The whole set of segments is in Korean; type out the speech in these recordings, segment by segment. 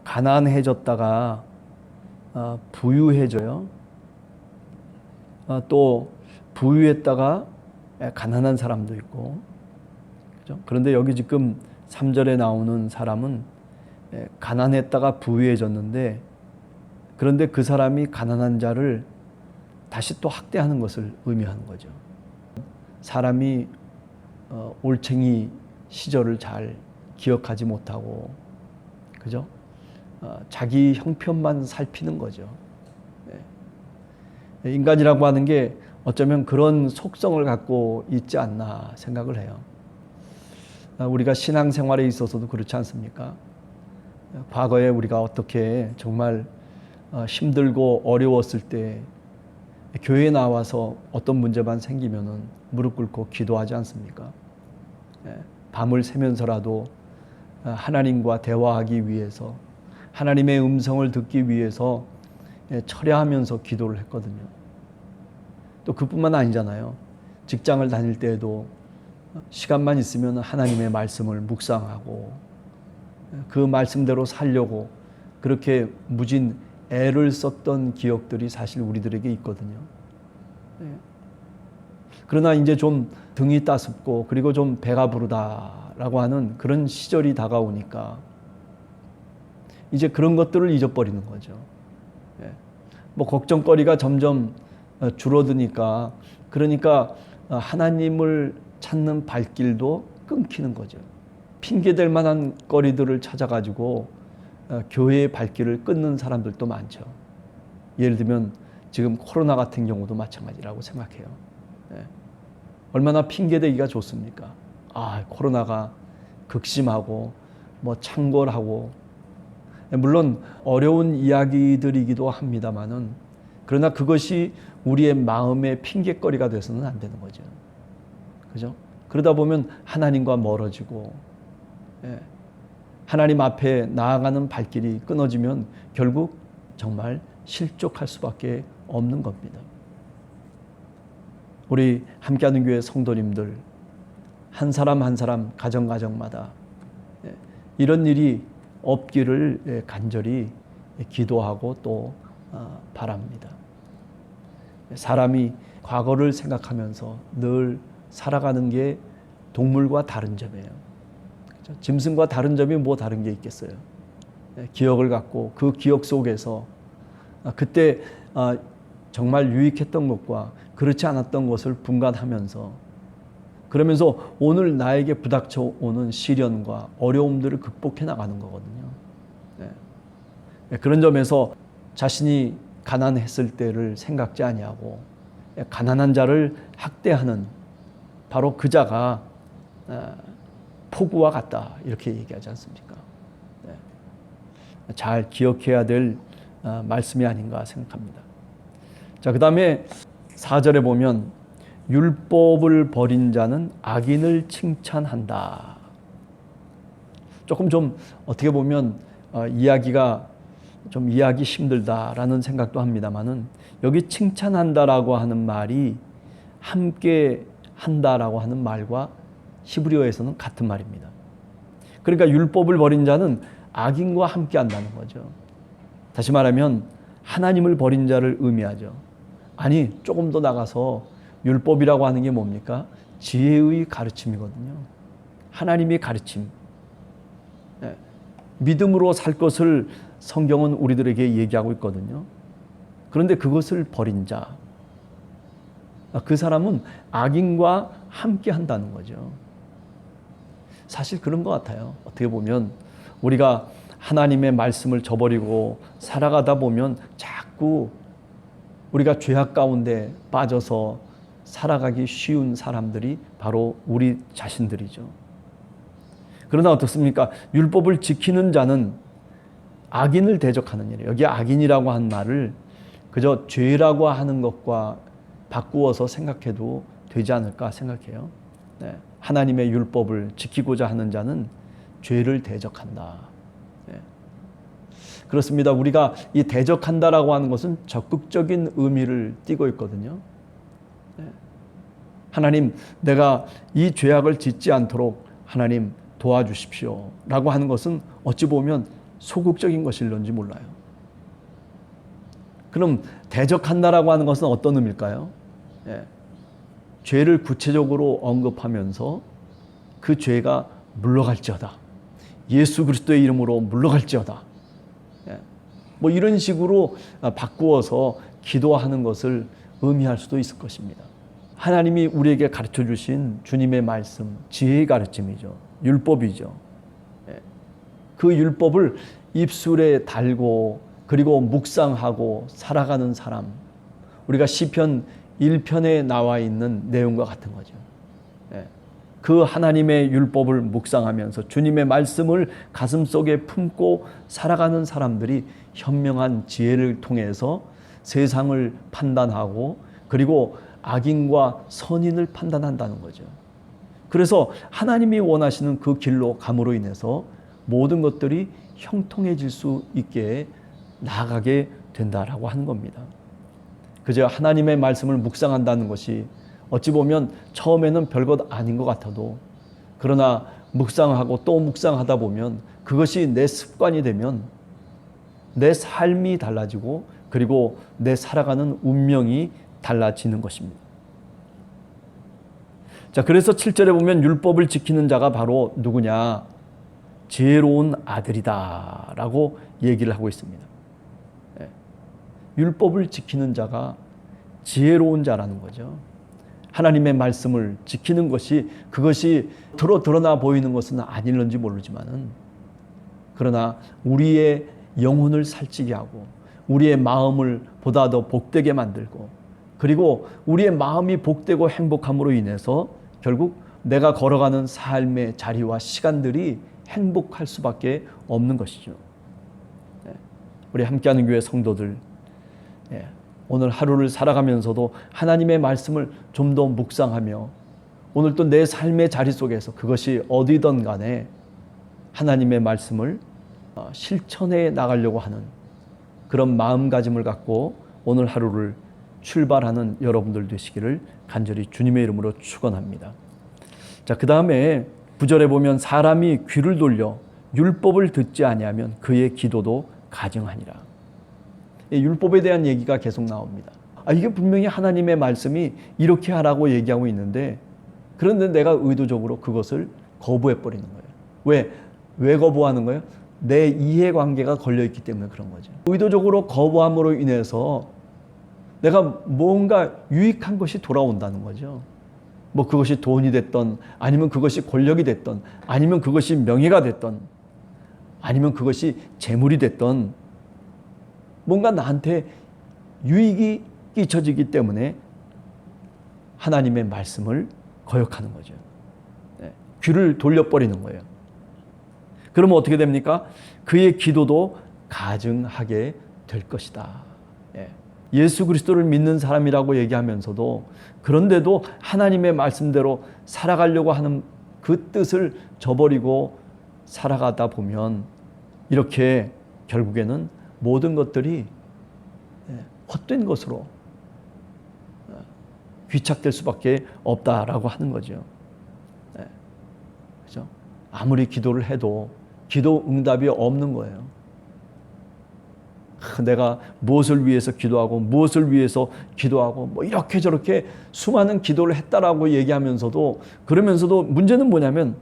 가난해졌다가 부유해져요. 또 부유했다가 가난한 사람도 있고, 그죠? 그런데 여기 지금 3절에 나오는 사람은 가난했다가 부유해졌는데, 그런데 그 사람이 가난한 자를 다시 또 학대하는 것을 의미하는 거죠. 사람이 올챙이 시절을 잘 기억하지 못하고, 그죠? 자기 형편만 살피는 거죠. 인간이라고 하는 게 어쩌면 그런 속성을 갖고 있지 않나 생각을 해요. 우리가 신앙생활에 있어서도 그렇지 않습니까? 과거에 우리가 어떻게 정말 힘들고 어려웠을 때 교회에 나와서 어떤 문제만 생기면은 무릎 꿇고 기도하지 않습니까? 밤을 새면서라도 하나님과 대화하기 위해서, 하나님의 음성을 듣기 위해서 철야하면서 기도를 했거든요. 또 그뿐만 아니잖아요. 직장을 다닐 때에도 시간만 있으면 하나님의 말씀을 묵상하고 그 말씀대로 살려고 그렇게 무진 애를 썼던 기억들이 사실 우리들에게 있거든요. 그러나 이제 좀 등이 따숩고 그리고 좀 배가 부르다라고 하는 그런 시절이 다가오니까 이제 그런 것들을 잊어버리는 거죠. 뭐 걱정거리가 점점 줄어드니까, 그러니까 하나님을 찾는 발길도 끊기는 거죠. 핑계댈 만한 거리들을 찾아가지고 교회의 발길을 끊는 사람들도 많죠. 예를 들면 지금 코로나 같은 경우도 마찬가지라고 생각해요. 얼마나 핑계대기가 좋습니까? 코로나가 극심하고 뭐 창궐하고, 물론 어려운 이야기들이기도 합니다만은, 그러나 그것이 우리의 마음의 핑계거리가 돼서는 안 되는 거죠. 그죠? 그러다 보면 하나님과 멀어지고, 하나님 앞에 나아가는 발길이 끊어지면 결국 정말 실족할 수밖에 없는 겁니다. 우리 함께하는 교회 성도님들 한 사람 한 사람 가정마다 이런 일이 없기를 간절히 기도하고 또 바랍니다. 사람이 과거를 생각하면서 늘 살아가는 게 동물과 다른 점이에요. 그렇죠? 짐승과 다른 점이 뭐 다른 게 있겠어요? 기억을 갖고 그 기억 속에서 그때 정말 유익했던 것과 그렇지 않았던 것을 분간하면서, 그러면서 오늘 나에게 부닥쳐 오는 시련과 어려움들을 극복해 나가는 거거든요. 그런 점에서 자신이 가난했을 때를 생각지 아니하고 가난한 자를 학대하는 바로 그 자가 폭우와 같다, 이렇게 얘기하지 않습니까? 잘 기억해야 될 말씀이 아닌가 생각합니다. 자, 그 다음에 4절에 보면 율법을 버린 자는 악인을 칭찬한다. 조금 좀 어떻게 보면 이야기가 좀 이해하기 힘들다라는 생각도 합니다만은, 여기 칭찬한다라고 하는 말이 함께 한다라고 하는 말과 히브리어에서는 같은 말입니다. 그러니까 율법을 버린 자는 악인과 함께 한다는 거죠. 다시 말하면 하나님을 버린 자를 의미하죠. 아니, 조금 더 나가서 율법이라고 하는 게 뭡니까? 지혜의 가르침이거든요. 하나님의 가르침. 믿음으로 살 것을 성경은 우리들에게 얘기하고 있거든요. 그런데 그것을 버린 자, 그 사람은 악인과 함께 한다는 거죠. 사실 그런 것 같아요. 어떻게 보면 우리가 하나님의 말씀을 저버리고 살아가다 보면 자꾸 우리가 죄악 가운데 빠져서 살아가기 쉬운 사람들이 바로 우리 자신들이죠. 그러나 어떻습니까? 율법을 지키는 자는 악인을 대적하는 일이에요. 여기 악인이라고 한 말을 그저 죄라고 하는 것과 바꾸어서 생각해도 되지 않을까 생각해요. 하나님의 율법을 지키고자 하는 자는 죄를 대적한다. 그렇습니다. 우리가 이 대적한다라고 하는 것은 적극적인 의미를 띠고 있거든요. 하나님, 내가 이 죄악을 짓지 않도록 하나님 도와주십시오 라고 하는 것은 어찌 보면 소극적인 것일런지 몰라요. 그럼 대적한다라고 하는 것은 어떤 의미일까요? 예. 죄를 구체적으로 언급하면서 그 죄가 물러갈지어다. 예수 그리스도의 이름으로 물러갈지어다. 예. 뭐 이런 식으로 바꾸어서 기도하는 것을 의미할 수도 있을 것입니다. 하나님이 우리에게 가르쳐 주신 주님의 말씀, 지혜의 가르침이죠. 율법이죠. 예. 그 율법을 입술에 달고 그리고 묵상하고 살아가는 사람, 우리가 시편 1편에 나와 있는 내용과 같은 거죠. 예. 그 하나님의 율법을 묵상하면서 주님의 말씀을 가슴속에 품고 살아가는 사람들이 현명한 지혜를 통해서 세상을 판단하고 그리고 악인과 선인을 판단한다는 거죠. 그래서 하나님이 원하시는 그 길로 감으로 인해서 모든 것들이 형통해질 수 있게 나아가게 된다라고 하는 겁니다. 그저 하나님의 말씀을 묵상한다는 것이 어찌 보면 처음에는 별것 아닌 것 같아도 그러나 묵상하고 또 묵상하다 보면 그것이 내 습관이 되면 내 삶이 달라지고 그리고 내 살아가는 운명이 달라지는 것입니다. 자, 그래서 7절에 보면 율법을 지키는 자가 바로 누구냐? 지혜로운 아들이다 라고 얘기를 하고 있습니다. 예. 율법을 지키는 자가 지혜로운 자라는 거죠. 하나님의 말씀을 지키는 것이 그것이 드러나 보이는 것은 아닐는지 모르지만은 그러나 우리의 영혼을 살찌게 하고 우리의 마음을 보다 더 복되게 만들고 그리고 우리의 마음이 복되고 행복함으로 인해서 결국 내가 걸어가는 삶의 자리와 시간들이 행복할 수밖에 없는 것이죠. 우리 함께하는 교회 성도들, 오늘 하루를 살아가면서도 하나님의 말씀을 좀 더 묵상하며 오늘 또 내 삶의 자리 속에서 그것이 어디든 간에 하나님의 말씀을 실천해 나가려고 하는 그런 마음가짐을 갖고 오늘 하루를 출발하는 여러분들 되시기를 간절히 주님의 이름으로 축원합니다. 자, 그 다음에 9절에 보면 사람이 귀를 돌려 율법을 듣지 아니하면 그의 기도도 가증하니라. 율법에 대한 얘기가 계속 나옵니다. 이게 분명히 하나님의 말씀이 이렇게 하라고 얘기하고 있는데 그런데 내가 의도적으로 그것을 거부해버리는 거예요. 왜 거부하는 거예요? 내 이해관계가 걸려있기 때문에 그런 거죠. 의도적으로 거부함으로 인해서 내가 뭔가 유익한 것이 돌아온다는 거죠. 뭐 그것이 돈이 됐던 아니면 그것이 권력이 됐던 아니면 그것이 명예가 됐던 아니면 그것이 재물이 됐던 뭔가 나한테 유익이 끼쳐지기 때문에 하나님의 말씀을 거역하는 거죠. 귀를 돌려버리는 거예요. 그러면 어떻게 됩니까? 그의 기도도 가증하게 될 것이다. 예수 그리스도를 믿는 사람이라고 얘기하면서도 그런데도 하나님의 말씀대로 살아가려고 하는 그 뜻을 저버리고 살아가다 보면 이렇게 결국에는 모든 것들이 헛된 것으로 귀착될 수밖에 없다라고 하는 거죠. 그죠? 아무리 기도를 해도 기도 응답이 없는 거예요. 내가 무엇을 위해서 기도하고 무엇을 위해서 기도하고 뭐 이렇게 저렇게 수많은 기도를 했다라고 얘기하면서도 그러면서도 문제는 뭐냐면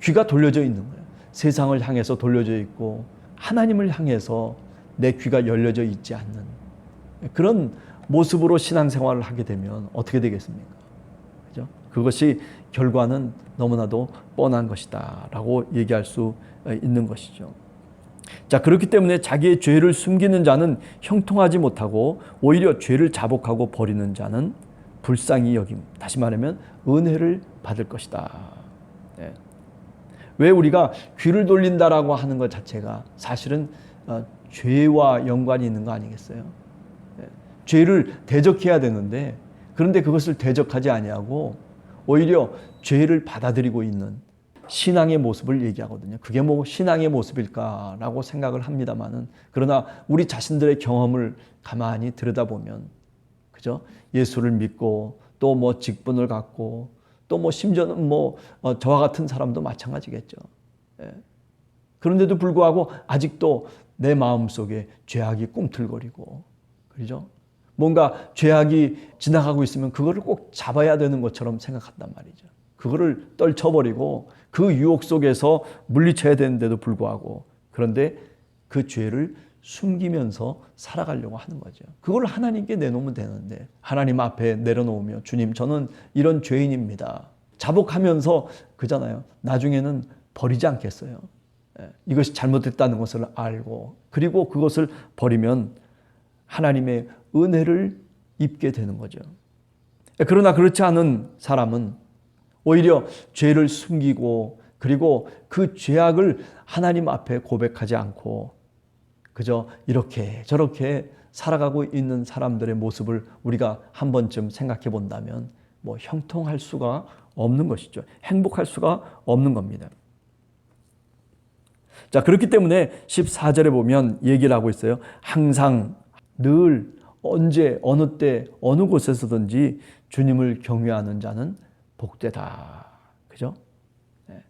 귀가 돌려져 있는 거예요. 세상을 향해서 돌려져 있고 하나님을 향해서 내 귀가 열려져 있지 않는 그런 모습으로 신앙생활을 하게 되면 어떻게 되겠습니까? 그죠? 그것이 결과는 너무나도 뻔한 것이다 라고 얘기할 수 있는 것이죠. 자, 그렇기 때문에 자기의 죄를 숨기는 자는 형통하지 못하고 오히려 죄를 자복하고 버리는 자는 불쌍히 여김. 다시 말하면 은혜를 받을 것이다. 왜 우리가 귀를 돌린다라고 하는 것 자체가 사실은 죄와 연관이 있는 거 아니겠어요? 죄를 대적해야 되는데 그런데 그것을 대적하지 아니하고 오히려 죄를 받아들이고 있는 신앙의 모습을 얘기하거든요. 그게 뭐 신앙의 모습일까라고 생각을 합니다만은 그러나 우리 자신들의 경험을 가만히 들여다보면 그죠? 예수를 믿고 또 뭐 직분을 갖고 또 뭐 심지어는 뭐 저와 같은 사람도 마찬가지겠죠. 그런데도 불구하고 아직도 내 마음속에 죄악이 꿈틀거리고, 그죠? 뭔가 죄악이 지나가고 있으면 그거를 꼭 잡아야 되는 것처럼 생각한단 말이죠. 그거를 떨쳐버리고 그 유혹 속에서 물리쳐야 되는데도 불구하고, 그런데 그 죄를 숨기면서 살아가려고 하는 거죠. 그걸 하나님께 내놓으면 되는데, 하나님 앞에 내려놓으며 주님, 저는 이런 죄인입니다. 자복하면서 그잖아요. 나중에는 버리지 않겠어요. 이것이 잘못됐다는 것을 알고, 그리고 그것을 버리면 하나님의 은혜를 입게 되는 거죠. 그러나 그렇지 않은 사람은 오히려 죄를 숨기고, 그리고 그 죄악을 하나님 앞에 고백하지 않고 그저 이렇게 저렇게 살아가고 있는 사람들의 모습을 우리가 한 번쯤 생각해 본다면 뭐 형통할 수가 없는 것이죠. 행복할 수가 없는 겁니다. 자, 그렇기 때문에 14절에 보면 얘기를 하고 있어요. 항상 늘 언제 어느 때 어느 곳에서든지 주님을 경외하는 자는 복되다. 그죠? 네.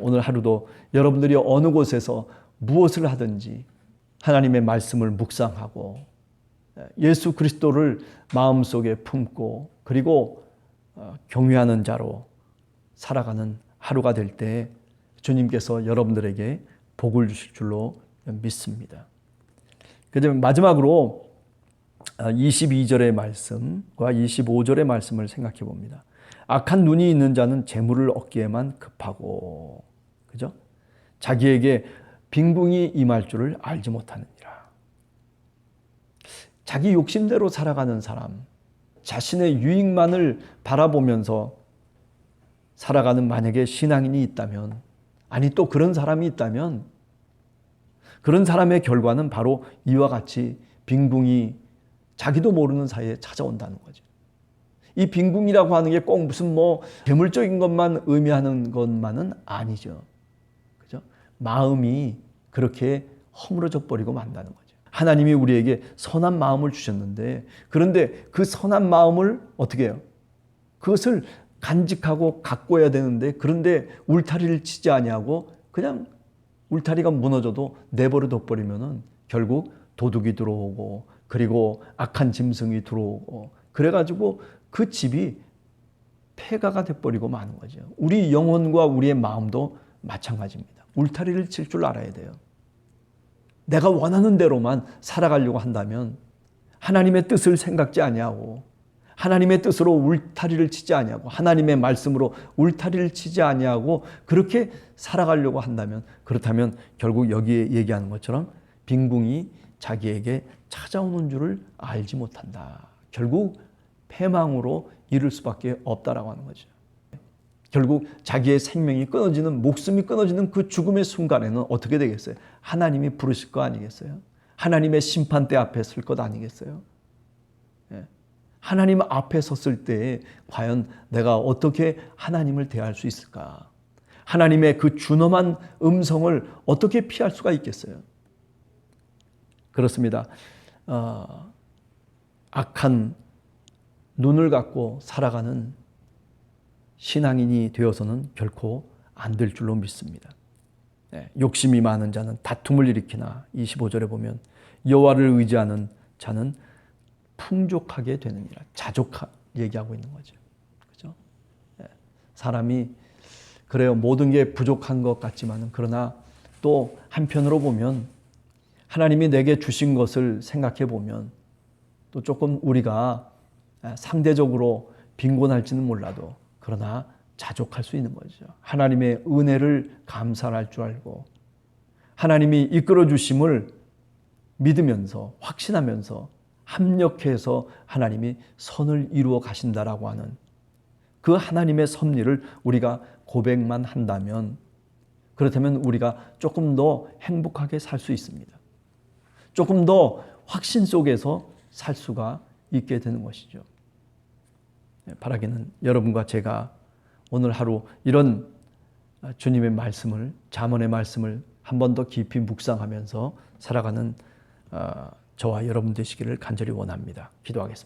오늘 하루도 여러분들이 어느 곳에서 무엇을 하든지 하나님의 말씀을 묵상하고 예수 그리스도를 마음속에 품고, 그리고 경외하는 자로 살아가는 하루가 될 때 주님께서 여러분들에게 복을 주실 줄로 믿습니다. 그다음에 마지막으로 22절의 말씀과 25절의 말씀을 생각해 봅니다. 악한 눈이 있는 자는 재물을 얻기에만 급하고, 그죠? 자기에게 빈궁이 임할 줄을 알지 못하느니라. 자기 욕심대로 살아가는 사람, 자신의 유익만을 바라보면서 살아가는 만약에 신앙인이 있다면, 아니 또 그런 사람이 있다면, 그런 사람의 결과는 바로 이와 같이 빈궁이 자기도 모르는 사이에 찾아온다는 거죠. 이 빈궁이라고 하는 게 꼭 무슨 뭐 재물적인 것만 의미하는 것만은 아니죠. 그죠? 마음이 그렇게 허물어져 버리고 만다는 거죠. 하나님이 우리에게 선한 마음을 주셨는데, 그런데 그 선한 마음을 어떻게 해요? 그것을 간직하고 가꿔야 되는데, 그런데 울타리를 치지 아니하고 그냥 울타리가 무너져도 내버려 둬버리면은 결국 도둑이 들어오고, 그리고 악한 짐승이 들어오고, 그래가지고 그 집이 폐가가 돼버리고 마는 거죠. 우리 영혼과 우리의 마음도 마찬가지입니다. 울타리를 칠 줄 알아야 돼요. 내가 원하는 대로만 살아가려고 한다면 하나님의 뜻을 생각지 아니하고, 하나님의 뜻으로 울타리를 치지 아니하고, 하나님의 말씀으로 울타리를 치지 아니하고 그렇게 살아가려고 한다면, 그렇다면 결국 여기에 얘기하는 것처럼 빈궁이 자기에게 찾아오는 줄을 알지 못한다. 결국 패망으로 이를 수밖에 없다라고 하는 거죠. 결국 자기의 생명이 끊어지는, 목숨이 끊어지는 그 죽음의 순간에는 어떻게 되겠어요? 하나님이 부르실 거 아니겠어요? 하나님의 심판대 앞에 설 것 아니겠어요? 하나님 앞에 섰을 때 과연 내가 어떻게 하나님을 대할 수 있을까? 하나님의 그 준엄한 음성을 어떻게 피할 수가 있겠어요? 그렇습니다. 악한 눈을 갖고 살아가는 신앙인이 되어서는 결코 안 될 줄로 믿습니다. 욕심이 많은 자는 다툼을 일으키나 25절에 보면 여호와를 의지하는 자는 풍족하게 되느니라. 자족하 얘기하고 있는 거죠. 그죠? 사람이 그래요. 모든 게 부족한 것 같지만은, 그러나 또 한편으로 보면 하나님이 내게 주신 것을 생각해 보면 또 조금 우리가 상대적으로 빈곤할지는 몰라도 그러나 자족할 수 있는 거죠. 하나님의 은혜를 감사할 줄 알고 하나님이 이끌어 주심을 믿으면서 확신하면서 합력해서 하나님이 선을 이루어 가신다라고 하는 그 하나님의 섭리를 우리가 고백만 한다면, 그렇다면 우리가 조금 더 행복하게 살 수 있습니다. 조금 더 확신 속에서 살 수가 있게 되는 것이죠. 바라기는 여러분과 제가 오늘 하루 이런 주님의 말씀을, 잠언의 말씀을 한 번 더 깊이 묵상하면서 살아가는 저와 여러분 되시기를 간절히 원합니다. 기도하겠습니다.